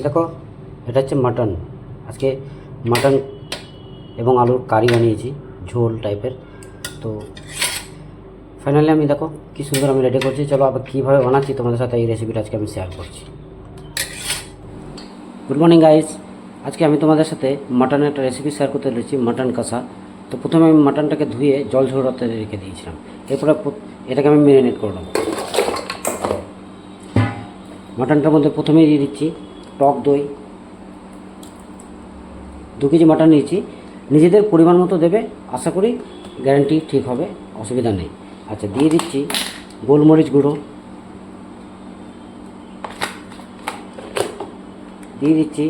দেখো এটা হচ্ছে মাটন। আজকে মাটন এবং আলুর কারি বানিয়েছি, ঝোল টাইপের। তো ফাইনালি আমি দেখো কী সুন্দর আমি রেডি করছি। চলো আবার কীভাবে বানাচ্ছি তোমাদের সাথে এই রেসিপিটা আজকে আমি শেয়ার করছি। গুড মর্নিং গাইস, আজকে আমি তোমাদের সাথে মাটনের একটা রেসিপি শেয়ার করতে চলেছি, মাটন কষা। তো প্রথমে আমি মাটনটাকে ধুয়ে জল ঝরাতে রেখে দিয়েছিলাম। এরপরে এটাকে আমি ম্যারিনেট করে নেবো। মাটনটার মধ্যে প্রথমেই দিয়ে দিচ্ছি টক দই। 2 কেজি মাটন নিয়েছি, নিজেদের পরিমাণ মতো দেবে, আশা করি গ্যারান্টি ঠিক হবে, অসুবিধা নেই। আচ্ছা, দিয়ে দিচ্ছি গোলমরিচ গুঁড়ো, দিয়ে দিচ্ছি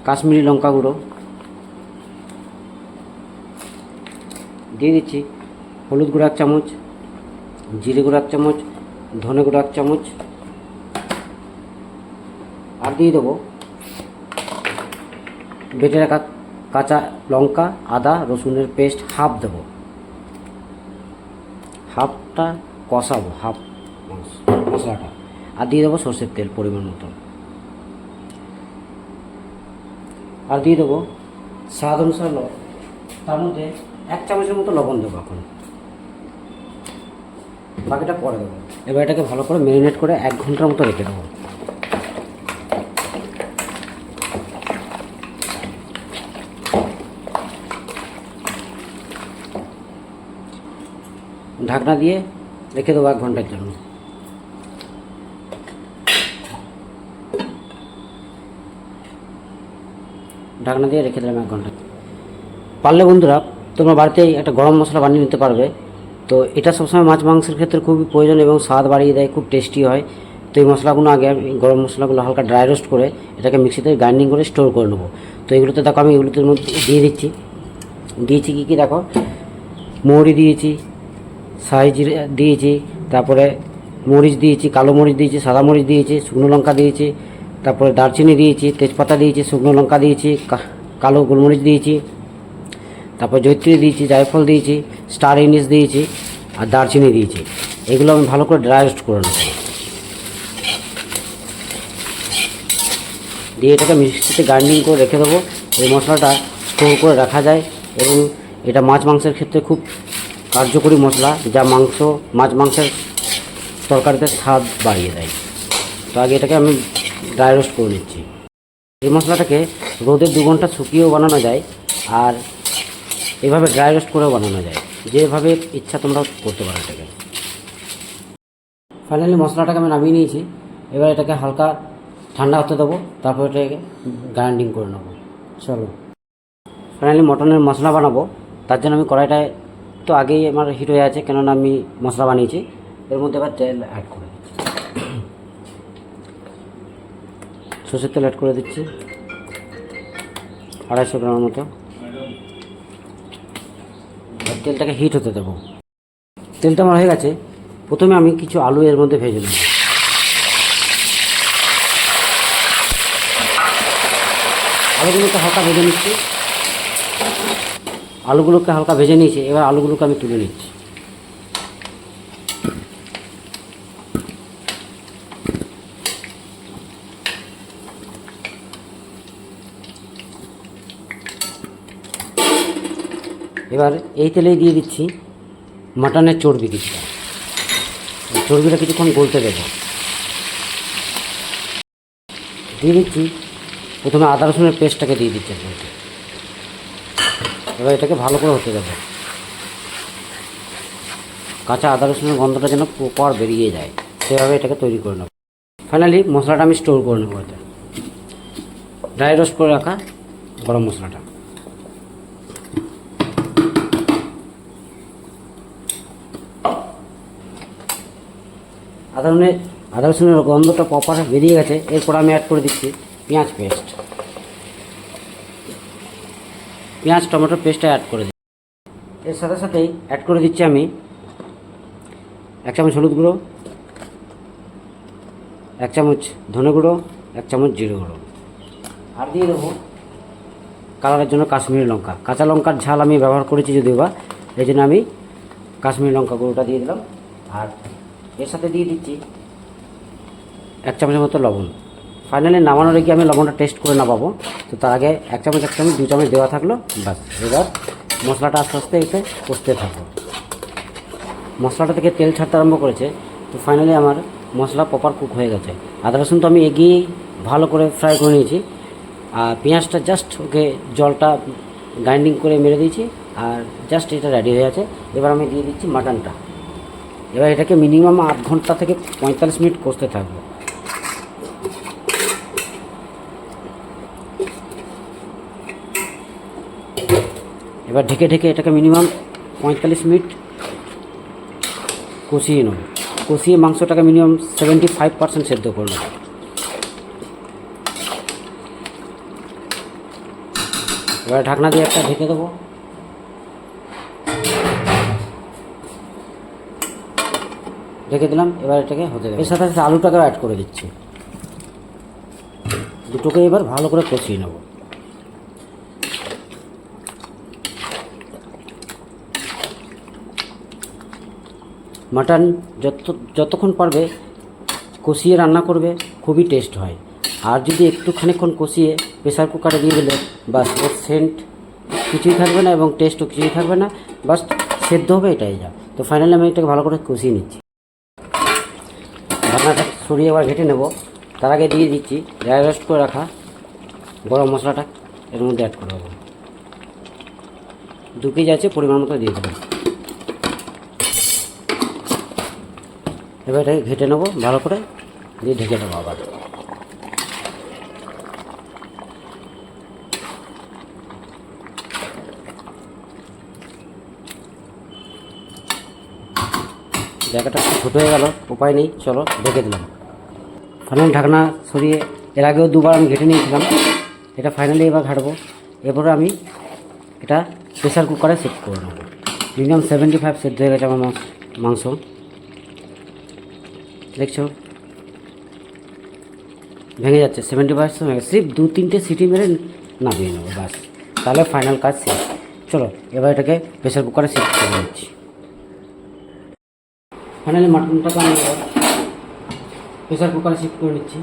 কাশ্মীরি লঙ্কা গুঁড়ো, দিয়ে দিচ্ছি হলুদ গুঁড়ো 1 চামচ, জিরে গুঁড়ো 1 চামচ, ধনে গুঁড়ো 1 চামচ, আর দিয়ে দেবো বেটে রাখা কাঁচা লঙ্কা, আদা রসুনের পেস্ট হাফ দেবো। হাফটা কষাবো, হাফ মশলাটা। আর দিয়ে দেবো সর্ষের তেল পরিমাণ মতো। আর দিয়ে দেবো স্বাদ অনুসারে লবণ। তার মধ্যে 1 চামচের মতো লবণ দেবো এখন, বাকিটা পরে দেবো। এবার এটাকে ভালো করে ম্যারিনেট করে 1 ঘন্টার মতো রেখে দেবো। ঢাকনা দিয়ে রেখে দেবো 1 ঘন্টার জন্য। ঢাকনা দিয়ে রেখে দিলাম 1 ঘন্টা। পারলে বন্ধুরা তোমরা বাড়িতেই একটা গরম মশলা বানিয়ে নিতে পারবে। তো এটা সবসময় মাছ মাংসের ক্ষেত্রে খুবই প্রয়োজন এবং স্বাদ বাড়িয়ে দেয়, খুব টেস্টি হয়। তো এই মশলাগুলো আগে আমি গরম মশলাগুলো হালকা ড্রাই রোস্ট করে এটাকে মিক্সিতে গ্রাইন্ডিং করে স্টোর করে নেবো। তো এগুলোতে দেখো আমি এগুলোতে মধ্যে দিয়ে দিয়েছি কী দেখো, মৌরি দিয়েছি, শাহি জিরে দিয়েছি, তারপরে মরিচ দিয়েছি, কালো মরিচ দিয়েছি, সাদা মরিচ দিয়েছি, শুকনো লঙ্কা দিয়েছি, তারপরে দারচিনি দিয়েছি, তেজপাতা দিয়েছি, শুকনো লঙ্কা দিয়েছি, কালো গোলমরিচ দিয়েছি, তারপর জয়িত্রী দিয়েছি, জায়ফল দিয়েছি, স্টার এনিস দিয়েছি, আর দারচিনি দিয়েছি। এগুলো আমি ভালো করে ড্রাই রোস্ট করে নেব। দিয়ে এটাকে মিক্সিতে গ্রাইন্ডিং করে রেখে দেবো। এই মশলাটা স্টোর করে রাখা যায় এবং এটা মাছ মাংসের ক্ষেত্রে খুব কার্যকরী মশলা, যা মাছ মাংসের তরকারিতে স্বাদ বাড়িয়ে দেয়। তো আগে এটাকে আমি ড্রাই রোস্ট করে নিচ্ছি। এই মশলাটাকে রোদে 2 ঘন্টা শুকিয়েও বানানো যায়, আর এভাবে ড্রাই রোস্ট করেও বানানো যায়, যেভাবে ইচ্ছা তোমরা করতে পারো এটাকে। ফাইনালি মশলাটাকে আমি নামিয়ে নিয়েছি। এবার এটাকে হালকা ঠান্ডা হতে দেবো, তারপর এটাকে গ্রাইন্ডিং করে নেবো। চলো ফাইনালি মটনের মশলা বানাবো। তার জন্য আমি কড়াইটায় তো আগেই আমার হিট হয়ে আছে, কেননা আমি মশলা বানিয়েছি। এর মধ্যে এবার তেল অ্যাড করে দিচ্ছি, সরষের তেল অ্যাড করে দিচ্ছি 250 গ্রামের মতো। তেলটাকে হিট হতে দেবো। তেলটা আমার হয়ে গেছে। প্রথমে আমি কিছু আলু এর মধ্যে ভেজে নেব। আলুগুলোকে হালকা ভেজে নিচ্ছি। আলুগুলোকে হালকা ভেজে নিয়েছি, এবার আলুগুলোকে আমি তুলে নিচ্ছি। এবার এই তেলেই দিয়ে দিচ্ছি মাটনের চর্বি কিছুটা। চর্বিটা কিছুক্ষণ গলতে দেবো। দিয়ে দিচ্ছি প্রথমে আদা রসুনের পেস্টটাকে দিয়ে দিচ্ছি। এবার এটাকে ভালো করে হতে দেবো। কাঁচা আদা রসুনের গন্ধটা যেন প্রপার বেরিয়ে যায়, সেভাবে এটাকে তৈরি করে নেব। ফাইনালি মশলাটা আমি স্টোর করে নেবো। এটা ড্রাই রোস্ট করে রাখা গরম মশলাটা। আদা রসুনের গন্ধটা প্রপার বেরিয়ে গেছে। এরপর আমি অ্যাড করে দিচ্ছি পেঁয়াজ পেস্ট। পেঁয়াজ টমেটোর পেস্টটা অ্যাড করে দিচ্ছি। এর সাথে সাথেই অ্যাড করে দিচ্ছি আমি 1 চামচ হলুদ গুঁড়ো, 1 চামচ ধনে গুঁড়ো, 1 চামচ জিরে গুঁড়ো, আর দিয়ে দেবো কালারের জন্য কাশ্মীরি লঙ্কা। কাঁচা লঙ্কার ঝাল আমি ব্যবহার করেছি যদিও বা, এই জন্য আমি কাশ্মীরি লঙ্কা গুঁড়োটা দিয়ে দিলাম। আর এর সাথে দিয়ে দিচ্ছি 1 চামচের মতো লবণ। ফাইনালি নামানোর আগে আমি লবণটা টেস্ট করে নামাবো। তো তার আগে 1 চামচ 1 চামচ 2 চামচ দেওয়া থাকলো, বাস। এবার মশলাটা আস্তে আস্তে এতে কষতে থাকবো। মশলাটা থেকে তেল ছাড়তে আরম্ভ করেছে। তো ফাইনালি আমার মশলা প্রপার কুক হয়ে গেছে। আদা রসুন তো আমি এগিয়ে ভালো করে ফ্রাই করে নিয়েছি, আর পেঁয়াজটা জাস্ট ওকে জলটা গ্রাইন্ডিং করে মেরে দিয়েছি, আর জাস্ট এটা রেডি হয়ে আছে। এবার আমি দিয়ে দিচ্ছি মাটনটা। এবার এটাকে মিনিমাম 8 ঘন্টা থেকে 45 মিনিট কষতে থাকবো। এবার ঢেকে ঢেকে এটাকে মিনিমাম 45 মিনিট কষিয়ে নেব। কষিয়ে মাংসটাকে মিনিমাম 75% সেদ্ধ করে নেব। এবার ঢাকনা দিয়ে একটা ঢেকে দেবো। ঢেকে দিলাম। এবার এটাকে হতে দেবো। এর সাথে সাথে আলুটাকেও অ্যাড করে দিচ্ছি। দুটোকে এবার ভালো করে কষিয়ে নেব। মাটন যতক্ষণ পারবে কষিয়ে রান্না করবে খুবই টেস্ট হয়। আর যদি একটু খানিকক্ষণ কষিয়ে প্রেসার কুকারে দিয়ে দিলে বাস, ওর সেন্ট কিছুই থাকবে না এবং টেস্টও কিছুই থাকবে না, বাস সেদ্ধ হবে, এটাই যা। তো ফাইনালি আমি এটাকে ভালো করে কষিয়ে নিচ্ছি। ঢাকনাটা সরিয়ে এবার ঘেটে নেব। তার আগে দিয়ে দিচ্ছি ড্রাই রোস্ট করে রাখা গরম মশলাটা এর মধ্যে অ্যাড করে দেবো। 2 কেজি আছে, পরিমাণ মতো দিয়ে দেবো। এবার এটাকে ঘেটে নেবো ভালো করে, দিয়ে ঢেকে দেবো আবার। জায়গাটা একটু ছোটো হয়ে গেল, উপায় নেই, চলো ঢেকে দিলাম। ফাইনালি ঢাকনা সরিয়ে, এর আগেও 2 বার আমি ঘেটে নিয়েছিলাম, এটা ফাইনালি এবার ঘাটবো। এরপরে আমি এটা প্রেসার কুকারে সেট করে নেব। মিনিমাম 75 সেদ্ধ হয়ে গেছে আমার মাংস, দেখছো ভেঙে যাচ্ছে। 75 হয়ে গেছে, সির্ফ 2-3টে সিটি মেরে নামিয়ে নেবো, বাস। তাহলে ফাইনাল কাজ শেষ। চলো এবার এটাকে প্রেসার কুকারে সেট করে নিচ্ছি। ফাইনালি মাটনটাকে আমি এবার প্রেসার কুকারে শিফট করে নিচ্ছি।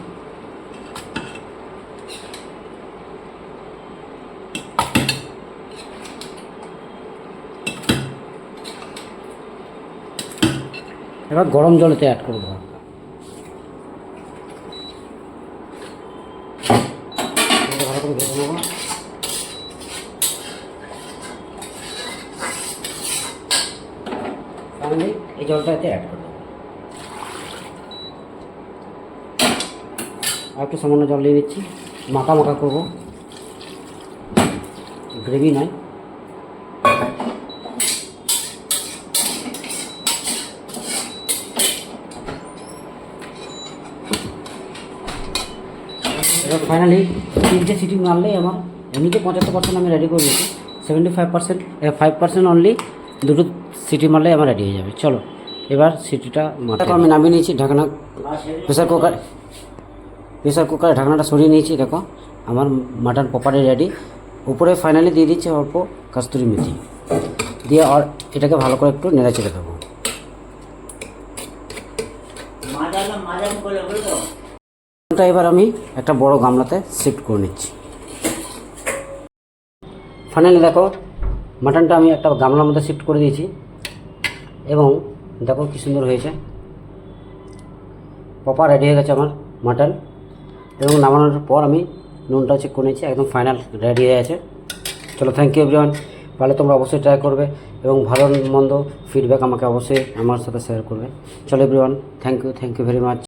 এবার গরম জলেতে অ্যাড করবো। ভালো করে ভেজে নেবো। ফাইনালি এই জলটা এতে অ্যাড করবো। আর একটু সামান্য জল দিয়ে দিচ্ছি, মাখা মাখা করবো, গ্রেভি নয়। এবার ফাইনালি 3টে সিটি মারলেই আমার এমনিতে 75% আমি রেডি করে দিয়েছি। 75% 5% অনলি 2টো সিটি মারলেই আমার রেডি হয়ে যাবে। চলো এবার সিটিটা মারতে আমি নামিয়ে নিয়েছি। ঢাকনা প্রেসার কুকারে ঢাকনাটা সরিয়ে নিয়েছি। দেখো আমার মাটন প্রপারলি রেডি। উপরে ফাইনালি দিয়ে দিচ্ছি অল্প কস্তুরি মেথি দিয়ে, আর এটাকে ভালো করে একটু নেড়ে চেড়ে দেবো। এবার আমি একটা বড় গামলাতে শিফট করে নিচ্ছি। ফাইনালি দেখো মাটনটা আমি একটা গামলার মধ্যে শিফট করে দিয়েছি, এবং দেখো কী সুন্দর হয়েছে, প্রপার রেডি হয়ে গেছে আমার মাটন। এবং নামানোর পর আমি নুনটা চেক করে নিয়েছি, একদম ফাইনাল রেডি হয়ে আছে। চলো, থ্যাংক ইউ এভরিওয়ান। পারলে তোমরা অবশ্যই ট্রাই করবে এবং ভালো মন্দ ফিডব্যাক আমাকে অবশ্যই আমার সাথে শেয়ার করবে। চলো everyone, thank you very much.